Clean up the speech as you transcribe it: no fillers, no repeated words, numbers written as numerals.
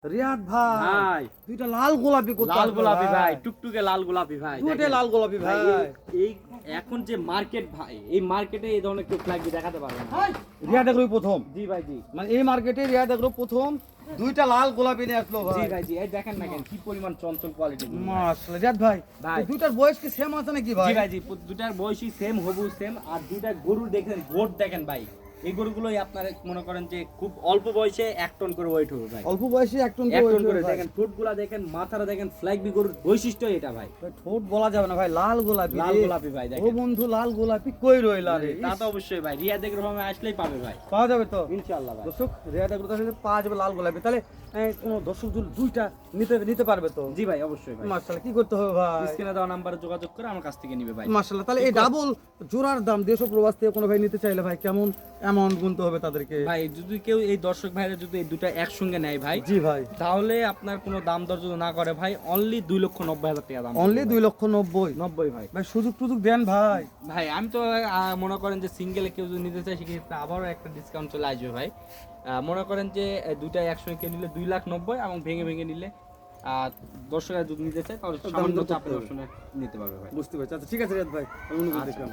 রিয়াদ ভাই দুইটা লাল গোলাপি কোথায়? লাল গোলাপি ভাই, টুকটুকে লাল গোলাপি ভাই। দুইটা লাল গোলাপি ভাই। এই এখন যে মার্কেট ভাই, এই মার্কেটে এই ধরনের কেউ ফ্ল্যাগ দেখাতে পারবে না। রিয়াদ এগ্রোই প্রথম। জি ভাই জি। মানে এই মার্কেটে রিয়াদ এগ্রো প্রথম দুইটা লাল গোলাপি নিয়ে আসলো ভাই। জি ভাই জি, এই দেখেন না কেন কি পরিমাণ চঞ্চল কোয়ালিটি। মাশাআল্লাহ রিয়াদ ভাই, ভাই। এই দুইটার বয়স কি সেম আছে নাকি ভাই? জি ভাই জি, দুটার বয়সই সেম, হবু সেম। আর দুইটা গরুর দেখেন গোট দেখেন ভাই, এই গরুগুলোই আপনারা মনে করেন যে খুব অল্প বয়সে 1 টন করে ওয়েট হবে ভাই। অল্প বয়সে 1 টন 1 টন করে দেখেন, ঠোঁটগুলা দেখেন, মাথাটা দেখেন, ফ্ল্যাগ বি গরুর বৈশিষ্ট্য এটা ভাই। ঠোঁট বলা যাবে না ভাই, লাল গোলাপি। লাল গোলাপি ভাই ও দেখেন। বন্ধু লাল গোলাপি কই রইলা রে? তা তো অবশ্যই ভাই, রিয়াদ এগ্রো ফার্মে আসলেই পাবে ভাই, পাওয়া যাবে তো ইনশাআল্লাহ ভাই। দর্শক। রিয়াদ এগ্রো তাহলে পাওয়া যাবে লাল গোলাপি। তাহলে কোন দর্শক যদি দুইটা নিতে পারবে তো? জি ভাই অবশ্যই ভাই। মাশাআল্লাহ, কি করতে হবে ভাই? স্ক্রিনে দেওয়া নাম্বারে যোগাযোগ করে আমার কাছ থেকে নিবে ভাই। মাশাআল্লাহ, তাহলে এই ডাবল জোড়ার দাম দেশ ও প্রবাস থেকে কোনো ভাই নিতে চাইলে ভাই কেমন অ্যামাউন্ট গুনতে হবে তাদেরকে? ভাই যদি কেউ এই দর্শক ভাইরা যদি এই দুটো একসঙ্গে নেয় ভাই, জি ভাই, তাহলে আপনার কোনো দাম দর যদি না করে ভাই, অনলি 2,90,000 টাকা দাম। অনলি 2,90,000। 90 ভাই। ভাই সুযোগ দেন ভাই। ভাই আমি তো মনে করেন যে সিঙ্গেলে কেউ যদি নিতে চায় সেক্ষেত্রে আবারও একটা ডিসকাউন্ট চলে আসবে ভাই। মনে করেন যে দুইটা একসঙ্গে কেউ নিলে 2,90,000 এবং ভেঙে নিলে দর্শকরা যদি নিতে চায় তাহলে সামান্য চাপের অপশনে নিতে পারবে ভাই। বুঝতে পারছি। আচ্ছা ঠিক আছে রিয়াদ ভাই, আমি দেখলাম।